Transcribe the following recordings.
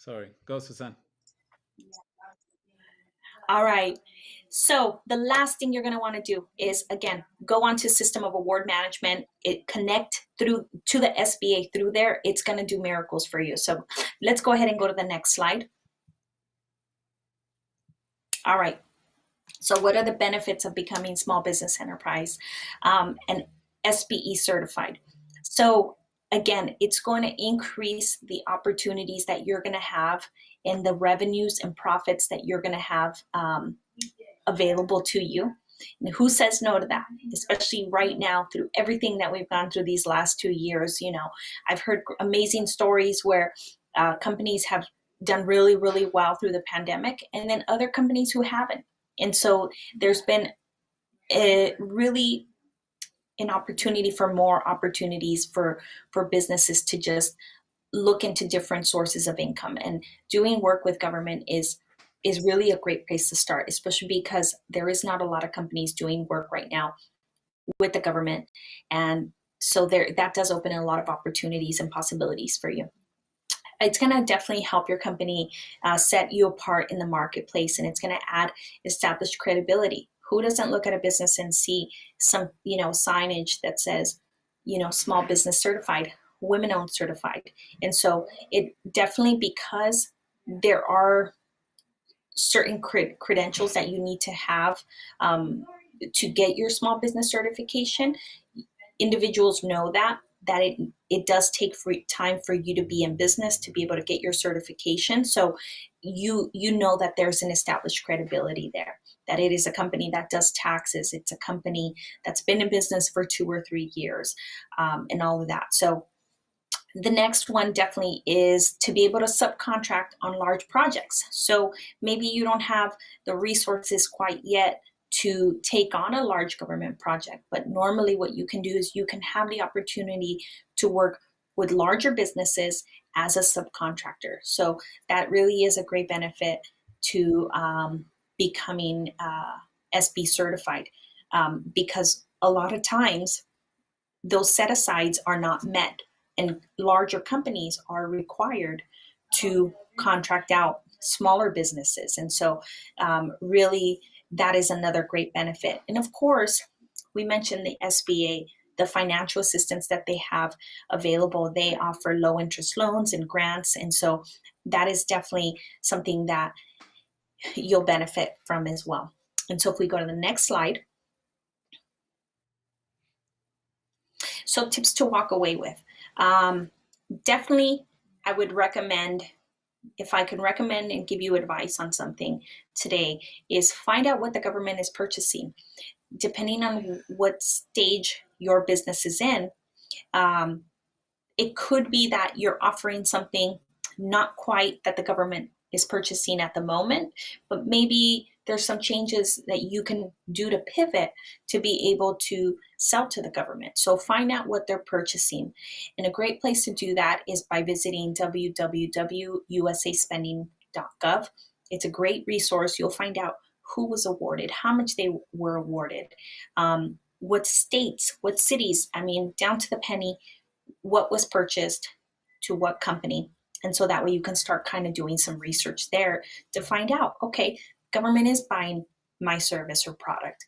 Sorry, go, Susan. All right. So the last thing you're going to want to do is, again, go onto System of Award Management. It connect through to the SBA through there. It's going to do miracles for you. So let's go ahead and go to the next slide. All right. So what are the benefits of becoming small business enterprise and SBE certified? So again, it's going to increase the opportunities that you're going to have in the revenues and profits that you're going to have available to you. And who says no to that? Especially right now, through everything that we've gone through these last 2 years. You know, I've heard amazing stories where companies have done really, really well through the pandemic, and then other companies who haven't. And so there's been really an opportunity for more opportunities for businesses to just look into different sources of income. And doing work with government is really a great place to start, especially because there is not a lot of companies doing work right now with the government. And so that does open a lot of opportunities and possibilities for you. It's going to definitely help your company set you apart in the marketplace, and it's going to add established credibility. Who doesn't look at a business and see some, signage that says, small business certified, women-owned certified? And so it definitely, because there are certain credentials that you need to have to get your small business certification, individuals know that it does take time for you to be in business to be able to get your certification. So you know that there's an established credibility there, that it is a company that does taxes. It's a company that's been in business for 2 or 3 years, and all of that. So the next one definitely is to be able to subcontract on large projects. So maybe you don't have the resources quite yet to take on a large government project, but normally what you can do is you can have the opportunity to work with larger businesses as a subcontractor. So that really is a great benefit to becoming SB certified, because a lot of times those set-asides are not met, and larger companies are required to contract out smaller businesses. And so really, that is another great benefit. And of course, we mentioned the SBA, the financial assistance that they have available. They offer low interest loans and grants. And so that is definitely something that you'll benefit from as well. And so if we go to the next slide. So tips to walk away with. Definitely, I would recommend, if I can recommend and give you advice on something today, is find out what the government is purchasing. Depending on what stage your business is in, it could be that you're offering something not quite that the government is purchasing at the moment, but maybe there's some changes that you can do to pivot to be able to sell to the government. So find out what they're purchasing. And a great place to do that is by visiting www.usaspending.gov. It's a great resource. You'll find out who was awarded, how much they were awarded, what states, what cities, down to the penny, what was purchased to what company. And so that way you can start kind of doing some research there to find out, okay, government is buying my service or product.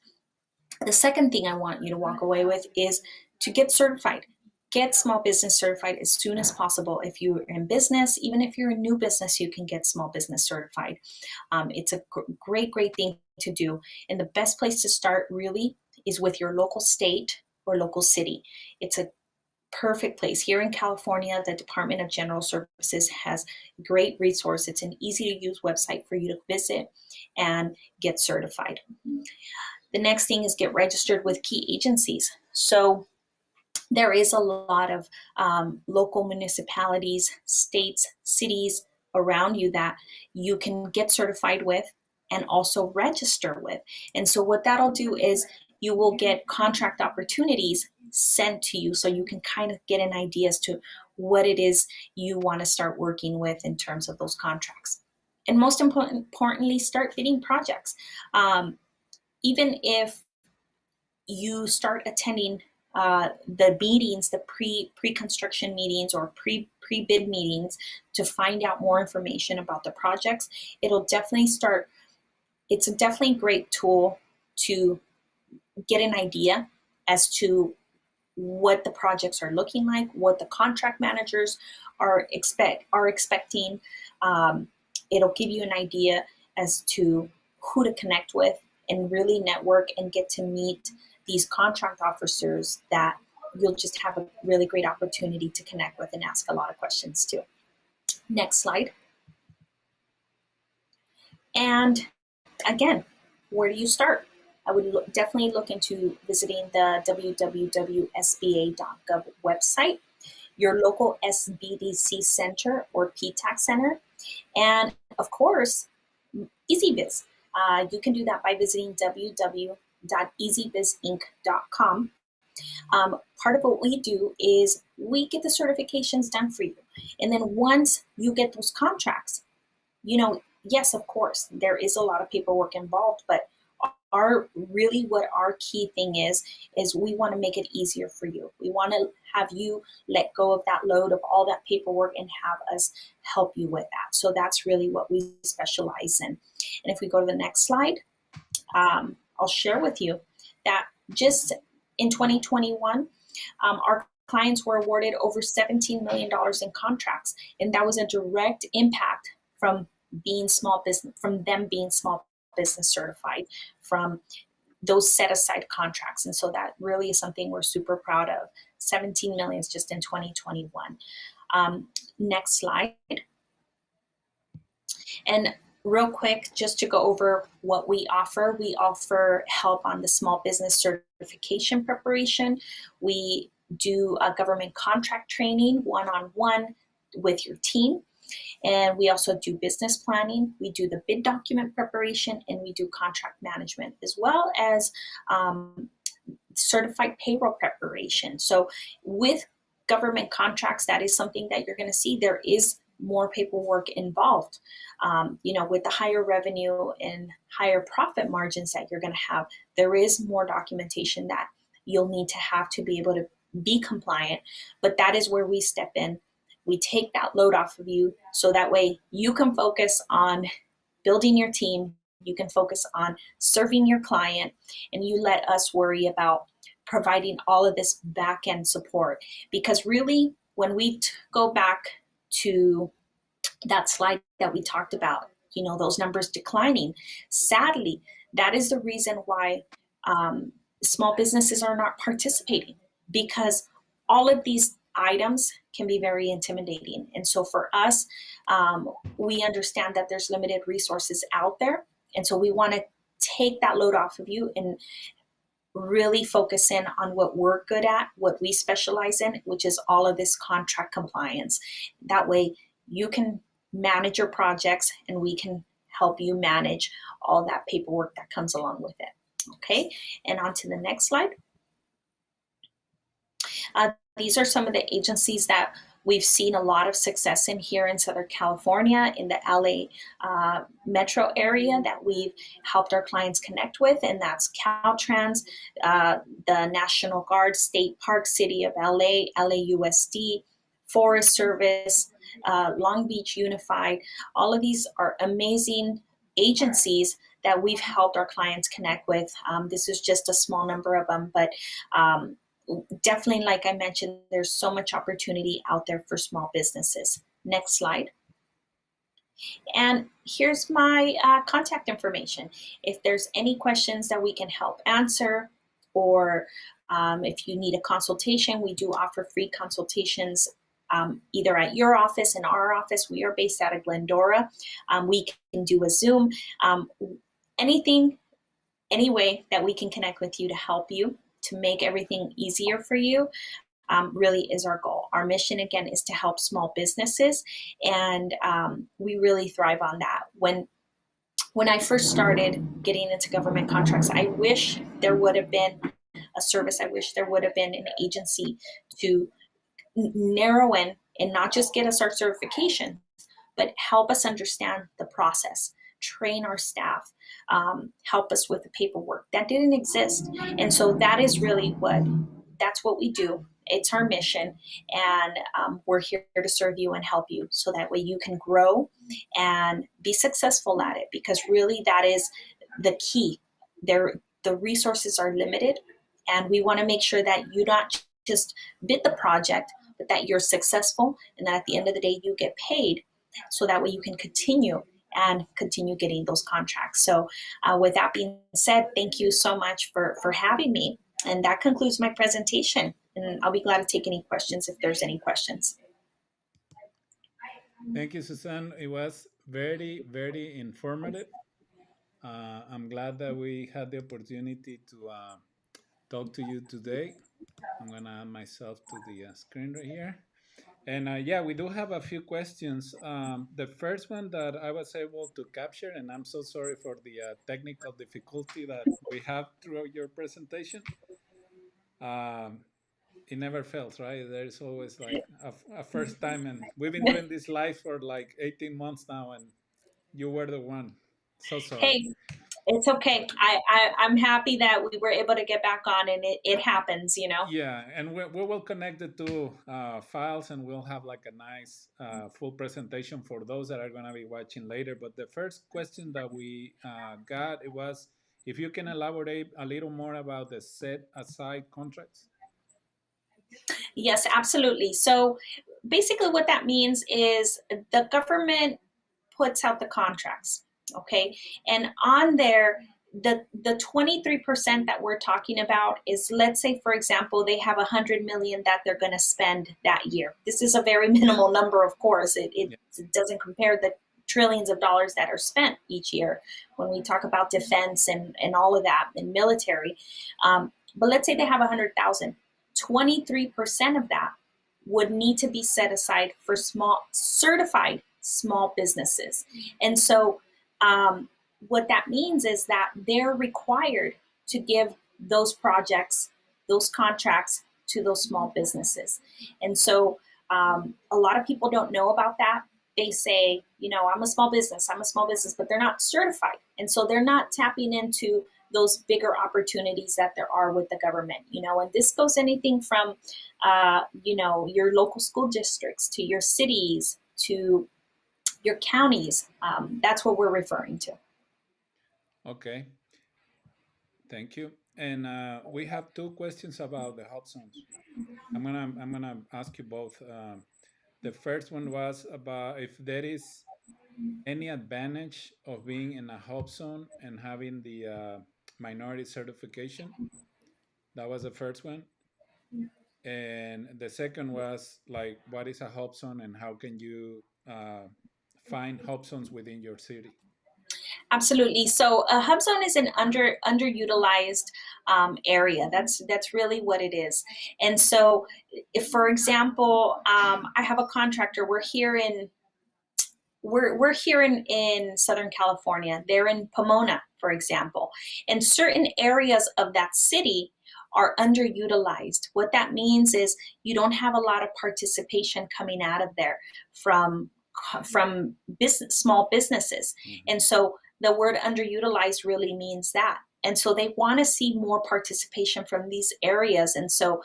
The second thing I want you to walk away with is to get certified. Get small business certified as soon as possible. If you're in business, even if you're a new business, you can get small business certified. It's a great thing to do. And the best place to start really is with your local state or local city. It's a perfect place. Here in California, the Department of General Services has a great resource. It's an easy to use website for you to visit and get certified. The next thing is get registered with key agencies. So there is a lot of local municipalities, states, cities around you that you can get certified with and also register with. And so what that'll do is you will get contract opportunities sent to you so you can kind of get an idea as to what it is you want to start working with in terms of those contracts. And most importantly, start bidding projects. Even if you start attending the meetings, the pre-construction meetings or pre-bid meetings to find out more information about the projects. It'll definitely start. It's a definitely great tool to get an idea as to what the projects are looking like, what the contract managers are expecting. It'll give you an idea as to who to connect with and really network and get to meet these contract officers that you'll just have a really great opportunity to connect with and ask a lot of questions to. Next slide. And again, where do you start? I would definitely look into visiting the www.sba.gov website, your local SBDC center or PTAC center, and of course, EzBiz. You can do that by visiting www.ezbizinc.com. Part of what we do is we get the certifications done for you. And then once you get those contracts, yes, of course, there is a lot of paperwork involved, but what our key thing is we want to make it easier for you. We want to have you let go of that load of all that paperwork and have us help you with that. So that's really what we specialize in. And if we go to the next slide, I'll share with you that just in 2021, our clients were awarded over $17 million in contracts, and that was a direct impact from them being small business certified, from those set aside contracts. And so that really is something we're super proud of. 17 million just in 2021. Next slide. And real quick, just to go over what we offer help on the small business certification preparation. We do a government contract training one-on-one with your team. And we also do business planning. We do the bid document preparation, and we do contract management, as well as certified payroll preparation. So with government contracts, that is something that you're going to see. There is more paperwork involved. With the higher revenue and higher profit margins that you're going to have, there is more documentation that you'll need to have to be able to be compliant. But that is where we step in. We take that load off of you so that way you can focus on building your team, you can focus on serving your client, and you let us worry about providing all of this back-end support. Because really, when we go back to that slide that we talked about, those numbers declining, sadly, that is the reason why small businesses are not participating, because all of these items can be very intimidating. And so for us, we understand that there's limited resources out there. And so we want to take that load off of you and really focus in on what we're good at, what we specialize in, which is all of this contract compliance. That way you can manage your projects and we can help you manage all that paperwork that comes along with it. Okay, and on to the next slide. These are some of the agencies that we've seen a lot of success in here in Southern California, in the LA metro area that we've helped our clients connect with, and that's Caltrans, the National Guard, State Park, City of LA, LAUSD, Forest Service, Long Beach Unified. All of these are amazing agencies that we've helped our clients connect with. This is just a small number of them, but definitely, like I mentioned, there's so much opportunity out there for small businesses. Next slide. And here's my contact information. If there's any questions that we can help answer, or if you need a consultation, we do offer free consultations either at your office, in our office. We are based out of Glendora. We can do a Zoom. Any way that we can connect with you to help you, to make everything easier for you, really is our goal. Our mission, again, is to help small businesses, and we really thrive on that. When I first started getting into government contracts, I wish there would have been a service. I wish there would have been an agency to narrow in and not just get us our certification, but help us understand the process, train our staff, help us with the paperwork. That didn't exist. And so that is really what that's what we do. It's our mission, and we're here to serve you and help you so that way you can grow and be successful at it, because really that is the key. The resources are limited, and we want to make sure that you not just bid the project, but that you're successful, and that at the end of the day you get paid, so that way you can continue getting those contracts. So with that being said, thank you so much for having me. And that concludes my presentation. And I'll be glad to take any questions if there's any questions. Thank you, Suzanne. It was very, very informative. I'm glad that we had the opportunity to talk to you today. I'm going to add myself to the screen right here. And yeah, we do have a few questions. The first one that I was able to capture, and I'm so sorry for the technical difficulty that we have throughout your presentation. Um, it never fails, right? There's always like a first time, and we've been doing this live for like 18 months now, and you were the one. So sorry. Hey, it's okay. I'm happy that we were able to get back on, and it happens, you know. Yeah, and we will connect the two files, and we'll have like a nice full presentation for those that are going to be watching later. But the first question that we got, it was if you can elaborate a little more about the set aside contracts. Yes, absolutely. So basically what that means is the government puts out the contracts, okay? And on there, the 23% that we're talking about is, let's say, for example, they have 100 million that they're going to spend that year. This is a very minimal number, of course. Yeah. It doesn't compare the trillions of dollars that are spent each year when we talk about defense and all of that and military. But let's say they have 100,000. 23% of that would need to be set aside for certified small businesses. And so what that means is that they're required to give those projects, those contracts to those small businesses. And so a lot of people don't know about that. They say, you know, I'm a small business, but they're not certified. And so they're not tapping into those bigger opportunities that there are with the government, you know, and this goes anything from, you know, your local school districts to your cities to your counties. That's what we're referring to. Okay, thank you. And we have two questions about the Hubzones. I'm gonna ask you both. The first one was about if there is any advantage of being in a Hubzone and having the minority certification. That was the first one. And the second was like, what is a Hubzone and how can you find Hubzones within your city? Absolutely. So a hub zone is an underutilized area. That's really what it is. And so, if, for example, I have a contractor. We're here in Southern California. They're in Pomona, for example, and certain areas of that city are underutilized. What that means is you don't have a lot of participation coming out of there from small businesses. Mm-hmm. And so the word underutilized really means that. And so they want to see more participation from these areas. And so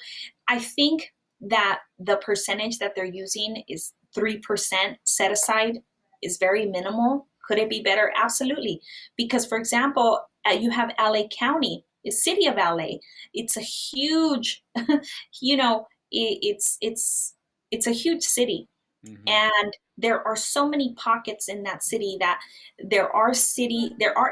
I think that the percentage that they're using is 3% set aside is very minimal. Could it be better? Absolutely. Because, for example, you have LA County, the city of LA. It's a huge, you know, it's a huge city. Mm-hmm. And there are so many pockets in that city that there are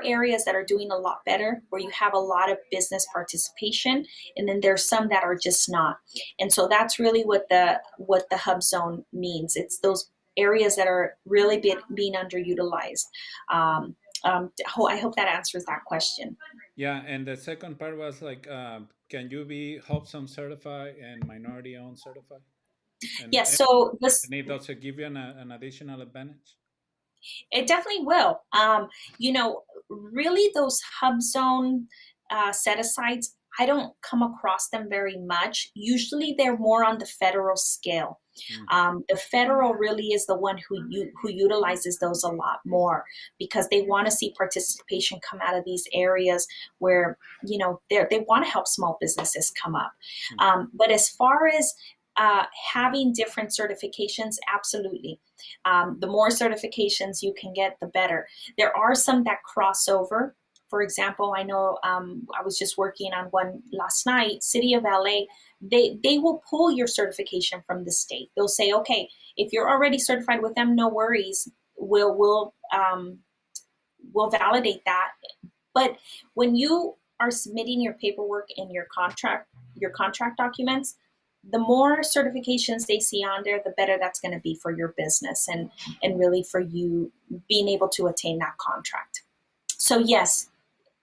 areas that are doing a lot better, where you have a lot of business participation, and then there's some that are just not. And so that's really what the hub zone means. It's those areas that are really being underutilized. I hope that answers that question. Yeah, and the second part was like, can you be Hubzone certified and minority owned certified? And, Yes, and so this, and it does it give you an additional advantage? it definitely will. You know, really those hub zone set asides, I don't come across them very much. Usually they're more on the federal scale. Mm. The federal really is the one who utilizes those a lot more, because they want to see participation come out of these areas where, they want to help small businesses come up. Mm. But as far as having different certifications, absolutely. The more certifications you can get, the better. There are some that cross over. For example, I know I was just working on one last night. City of LA, they will pull your certification from the state. They'll say, okay, if you're already certified with them, no worries. We'll validate that. But when you are submitting your paperwork and your contract documents, the more certifications they see on there, the better that's going to be for your business and really for you being able to attain that contract. So yes,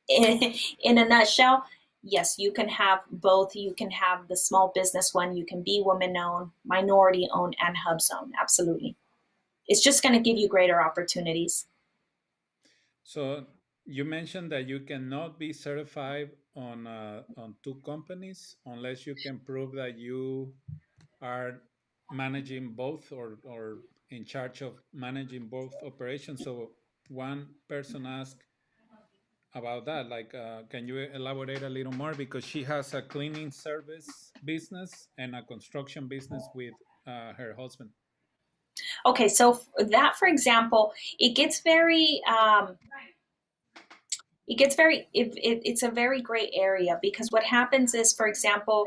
in a nutshell, yes, you can have both. You can have the small business one. You can be woman owned, minority owned, and Hubzone. Absolutely. It's just going to give you greater opportunities. So you mentioned that you cannot be certified on two companies unless you can prove that you are managing both, or in charge of managing both operations. So one person asked about that, like, can you elaborate a little more, because she has a cleaning service business and a construction business with her husband. Okay, so that, for example, it gets very it's a very gray area, because what happens is, for example,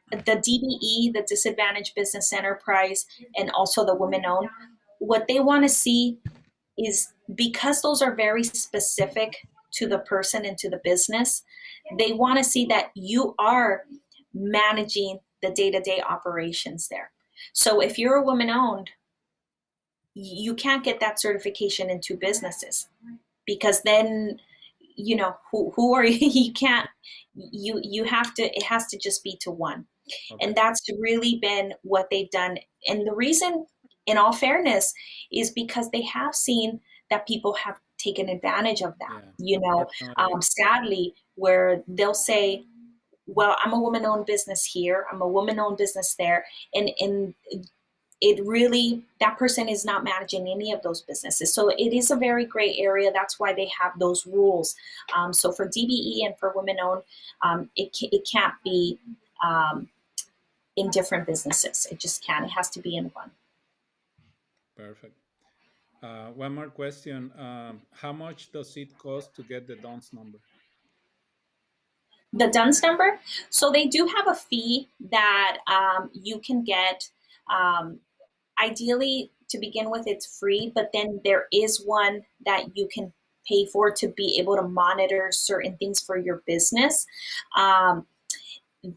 the DBE, the disadvantaged business enterprise, and also the women owned, what they want to see is, because those are very specific to the person and to the business, they want to see that you are managing the day-to-day operations there. So if you're a woman owned, you can't get that certification in two businesses, because then, who are you? You can't, you have to, it has to just be to one. Okay. And that's really been what they've done. And the reason, in all fairness, is because they have seen that people have taken advantage of that. Yeah, definitely. Sadly, where they'll say, well, I'm a woman owned business here, I'm a woman owned business there. And it really, that person is not managing any of those businesses. So it is a very gray area. That's why they have those rules. So for DBE and for women owned, it can't be in different businesses. It just can't. It has to be in one. Perfect. One more question. How much does it cost to get the DUNS number? The DUNS number. So they do have a fee that you can get. Ideally, to begin with, it's free, but then there is one that you can pay for to be able to monitor certain things for your business.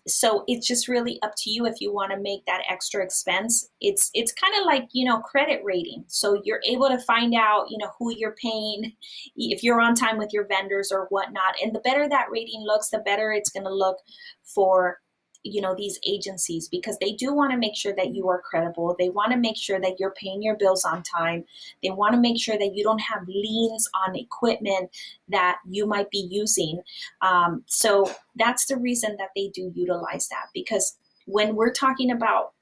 So it's just really up to you if you want to make that extra expense. It's kind of like, credit rating. So you're able to find out, who you're paying, if you're on time with your vendors or whatnot. And the better that rating looks, the better it's going to look for these agencies, because they do want to make sure that you are credible. They want to make sure that you're paying your bills on time. They want to make sure that you don't have liens on equipment that you might be using. So that's the reason that they do utilize that, because when we're talking about,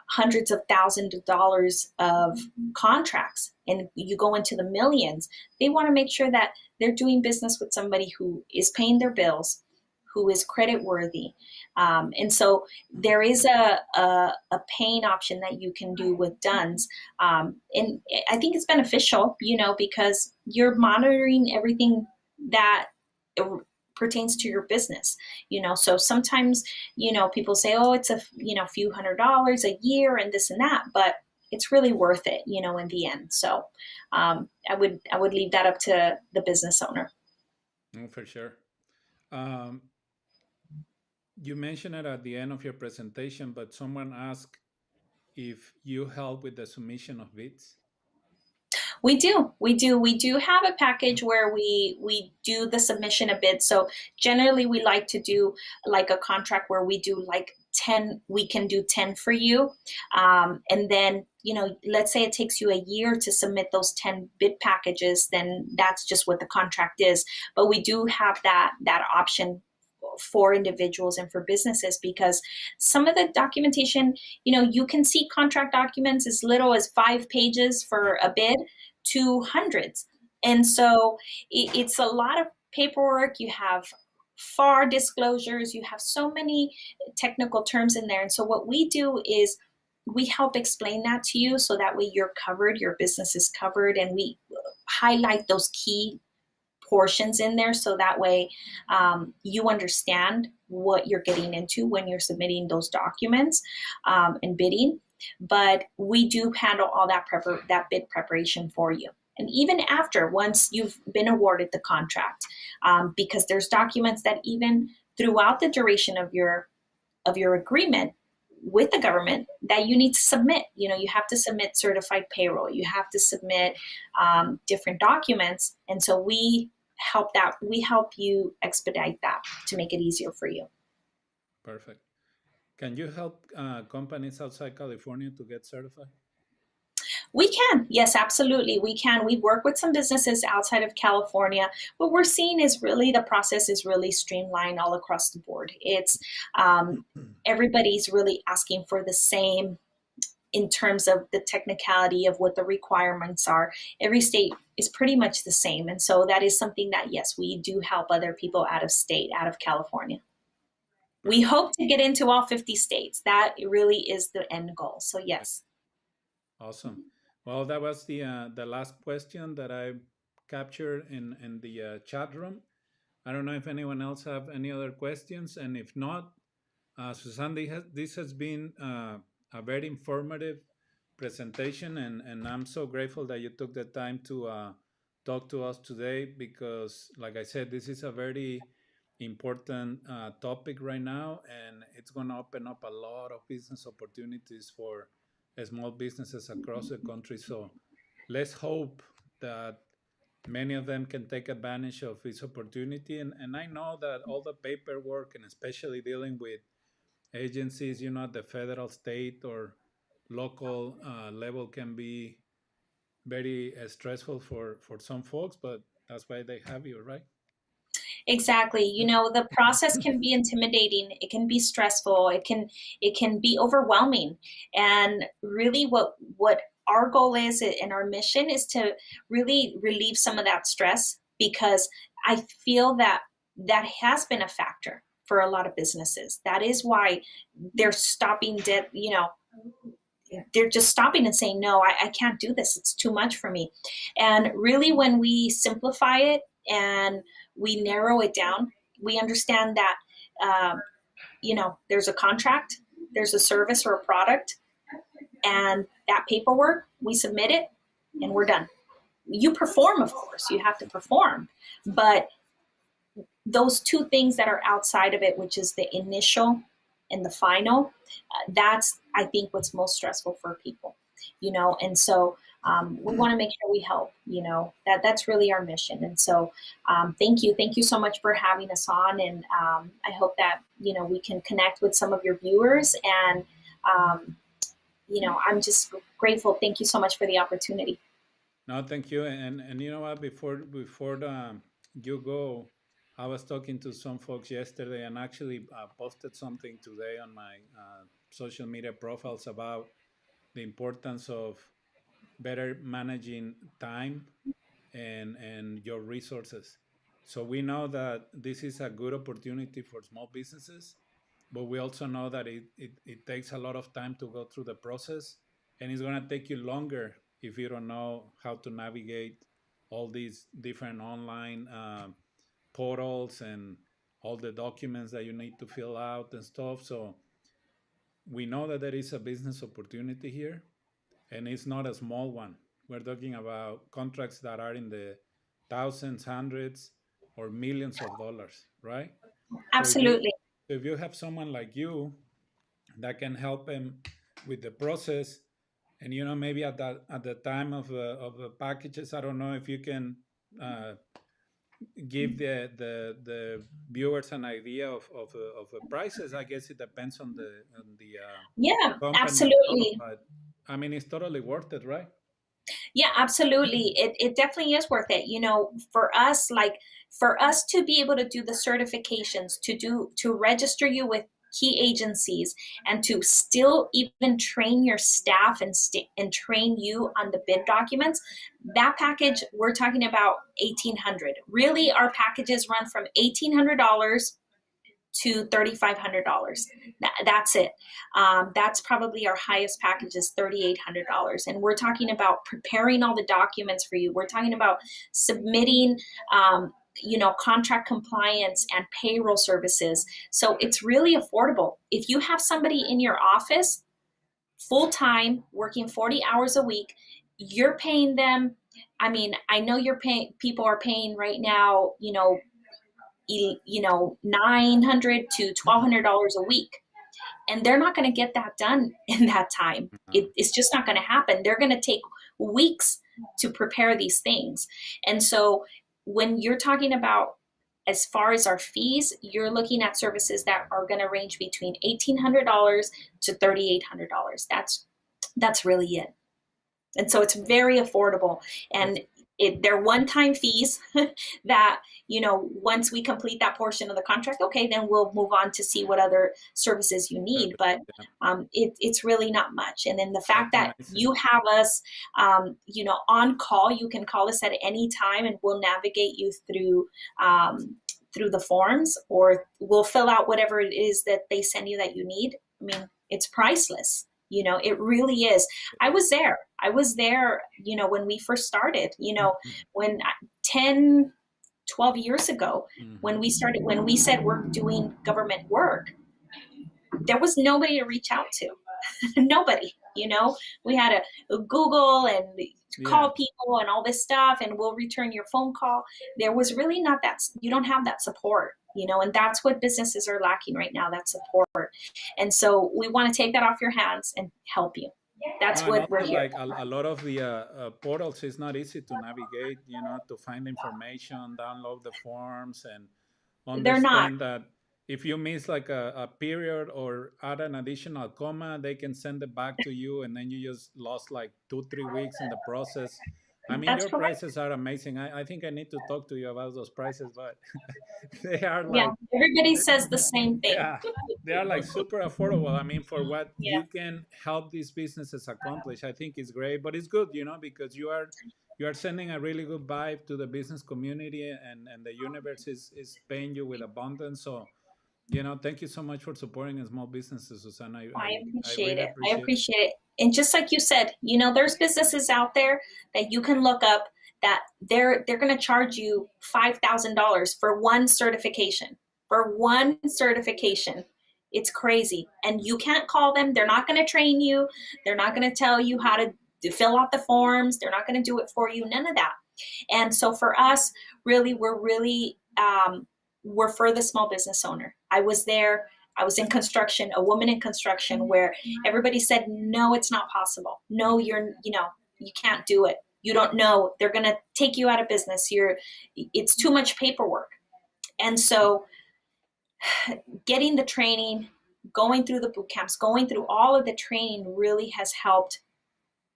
hundreds of thousands of dollars of contracts and you go into the millions, they want to make sure that they're doing business with somebody who is paying their bills, who is credit worthy. And so there is a paying option that you can do with DUNS. And I think it's beneficial, because you're monitoring everything that pertains to your business. So sometimes, people say, oh, it's a, few $100s a year and this and that, but it's really worth it, in the end. So I would leave that up to the business owner. For sure. You mentioned it at the end of your presentation, but someone asked if you help with the submission of bids. We do have a package where we do the submission of bids. So generally we like to do like a contract where we do like 10, we can do 10 for you. And then, let's say it takes you a year to submit those 10 bid packages, then that's just what the contract is. But we do have that option for individuals and for businesses, because some of the documentation, you can see contract documents as little as 5 pages Yeah. for a bid to hundreds. And so it's a lot of paperwork. You have FAR disclosures, you have so many technical terms in there. And so what we do is we help explain that to you so that way you're covered, your business is covered, and we highlight those key portions in there so that way you understand what you're getting into when you're submitting those documents and bidding. But we do handle all that bid preparation for you. And even after, once you've been awarded the contract, because there's documents that even throughout the duration of your agreement with the government that you need to submit. You have to submit certified payroll. You have to submit different documents, and so we help you expedite that to make it easier for you. Perfect. Can you help companies outside California to get certified? We can, yes, absolutely, we can. We work with some businesses outside of California. What we're seeing is really the process is really streamlined all across the board. It's everybody's really asking for the same in terms of the technicality of what the requirements are. Every state is pretty much the same. And so that is something that, yes, we do help other people out of state, out of California. We Perfect. hope to get into all 50 states. That really is the end goal. So, yes. Awesome. Well, that was the last question that I captured in the chat room. I don't know if anyone else have any other questions, and if not, Susan, this has been a very informative presentation, and I'm so grateful that you took the time to talk to us today because, like I said, this is a very important topic right now, and it's going to open up a lot of business opportunities for small businesses across the country. So let's hope that many of them can take advantage of this opportunity. And I know that all the paperwork, and especially dealing with agencies, at the federal, state, or local level, can be very stressful for some folks, but that's why they have you, right? Exactly. The process can be intimidating. It can be stressful. It can be overwhelming. And really what our goal is and our mission is to really relieve some of that stress, because I feel that that has been a factor for a lot of businesses. That is why they're stopping dead, they're just stopping and saying, no, I can't do this. It's too much for me. And really, when we simplify it and we narrow it down, we understand that, there's a contract, there's a service or a product, and that paperwork, we submit it, and we're done. You perform, of course, you have to perform. But those two things that are outside of it, which is the initial and the final, that's, I think, what's most stressful for people, and so we want to make sure we help, that's really our mission. And so thank you so much for having us on, and I hope that we can connect with some of your viewers, and I'm just grateful. Thank you so much for the opportunity. No, thank you. And you know what? Before you go, I was talking to some folks yesterday, and actually posted something today on my social media profiles about the importance of better managing time and your resources. So we know that this is a good opportunity for small businesses, but we also know that it takes a lot of time to go through the process, and it's going to take you longer if you don't know how to navigate all these different online portals and all the documents that you need to fill out and stuff. So we know that there is a business opportunity here, and it's not a small one. We're talking about contracts that are in the thousands, hundreds, or millions of dollars, right? So Absolutely. if you have someone like you that can help them with the process, and maybe at the time of the packages, I don't know if you can uh, give the viewers an idea of the prices. I guess it depends on the Yeah, company itself, absolutely. but I mean it's totally worth it, right? Yeah, absolutely. It definitely is worth it. For us, like for us to be able to do the certifications, to register you with key agencies, and to still even train your staff and train you on the bid documents, that package we're talking about 1,800. Really, our packages run from $1,800 to $3,500. That's it. That's probably our highest package is $3,800, and we're talking about preparing all the documents for you. We're talking about submitting. Contract compliance and payroll services. So it's really affordable. If you have somebody in your office full time working 40 hours a week, you're paying them. I mean, I know you're paying, people are paying right now, 900 to $1,200 a week, and they're not going to get that done in that time. It's just not going to happen. They're going to take weeks to prepare these things. And so when you're talking about as far as our fees, you're looking at services that are going to range between $1,800 to $3,800. That's really it. And so it's very affordable, and That's they're one-time fees that, once we complete that portion of the contract, okay, then we'll move on to see what other services you need. But yeah, it's really not much. And then the fact that's that amazing. you have us, on call, you can call us at any time, and we'll navigate you through the forms, or we'll fill out whatever it is that they send you that you need. I mean, it's priceless. It really is. I was there. When we first started, when 10, 12 years ago, Hmm. when we said we're doing government work, there was nobody to reach out to. Nobody. We had to Google and Yeah. call people and all this stuff, and we'll return your phone call. There was really not that. You don't have that support, and that's what businesses are lacking right now, that support. And so we want to take that off your hands and help you. No, That's and what we're also here. like a lot of the portals is not easy to navigate, to find information, download the forms, and They're not. understand that if you miss like a period or add an additional comma, they can send it back to you, and then you just lost like 2, 3 weeks in the process. I mean, That's your correct. prices are amazing. I think I need to talk to you about those prices, but they are Yeah. like, Everybody says the same thing. yeah, they are like super affordable. I mean, for what Yeah. you can help these businesses accomplish, I think it's great. But it's good, because you are sending a really good vibe to the business community, and the universe is paying you with abundance. So, thank you so much for supporting small businesses, Susanna. I I I, I appreciate really it. I appreciate it. appreciate it. And just like you said, there's businesses out there that you can look up that they're going to charge you $5,000 for one certification. For one certification. It's crazy. And you can't call them. They're not going to train you. They're not going to tell you how to fill out the forms. They're not going to do it for you. None of that. And so for us, really, we're for the small business owner. I was there. I was in construction, a woman in construction, where everybody said, no, it's not possible. No, you can't do it. You don't know. They're going to take you out of business. It's too much paperwork. And so getting the training, going through the boot camps, going through all of the training really has helped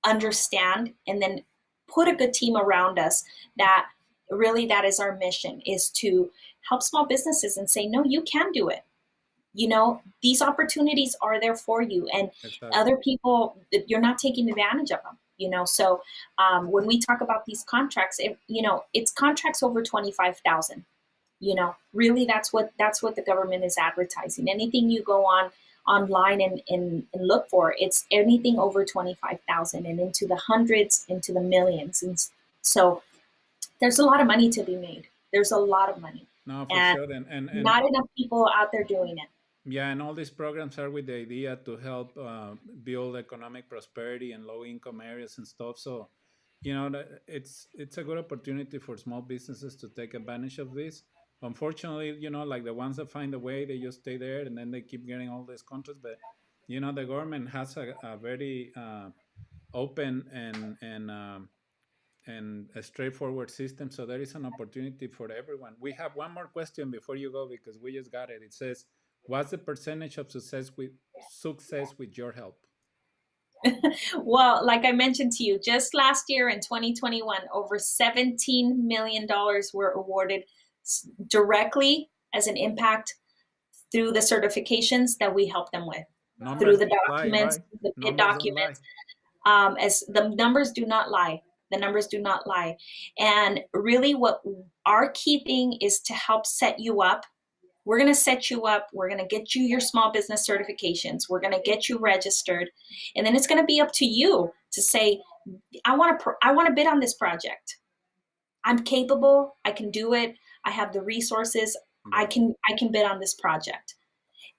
understand, and then put a good team around us that really, that is our mission, is to help small businesses and say, no, you can do it. These opportunities are there for you, and Exactly. other people, you're not taking advantage of them. So when we talk about these contracts, it's contracts over 25,000. Really, that's what the government is advertising. Anything you go on online and look for, it's anything over 25,000 and into the hundreds, into the millions. And so there's a lot of money to be made. There's a lot of money, No, for and sure. And not enough people out there doing it. yeah, and all these programs are with the idea to help build economic prosperity in low income areas and stuff. So, it's a good opportunity for small businesses to take advantage of this. Unfortunately, like the ones that find a way, they just stay there and then they keep getting all these contracts. But the government has a very open and a straightforward system. So there is an opportunity for everyone. We have one more question before you go because we just got it. It says, "What's the percentage of success with your help?" Well, like I mentioned to you, just last year in 2021, over $17 million were awarded directly as an impact through the certifications that we help them with, through Numbers the don't lie, documents, right? the bid Numbers don't lie. documents. As the numbers do not lie. The numbers do not lie. And really, what our key thing is to help set you up. We're going to set you up. We're going to get you your small business certifications. We're going to get you registered. And then it's going to be up to you to say, I want to bid on this project. I'm capable. I can do it. I have the resources. Right. I can bid on this project.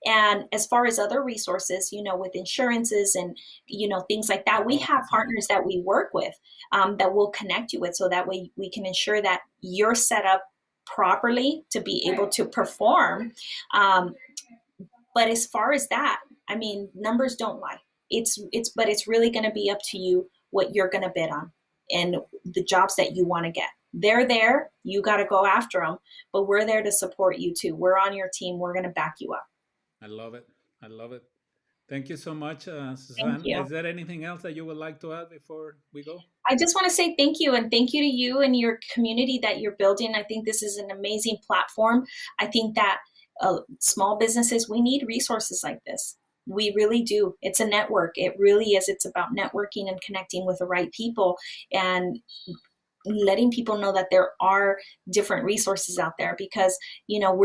And as far as other resources, with insurances and, things like that, we have partners that we work with that we'll connect you with. So that way we can ensure that you're set up properly to be able to perform. But as far as that, I mean, numbers don't lie. But it's really going to be up to you what you're going to bid on and the jobs that you want to get. They're there. You got to go after them, but we're there to support you too. We're on your team. We're going to back you up. I love it. I love it. Thank you so much, Thank Suzanne. you. Is there anything else that you would like to add before we go? I just want to say thank you, and thank you to you and your community that you're building. I think this is an amazing platform. I think that small businesses, we need resources like this. We really do. It's a network. It really is. It's about networking and connecting with the right people and letting people know that there are different resources out there because, we're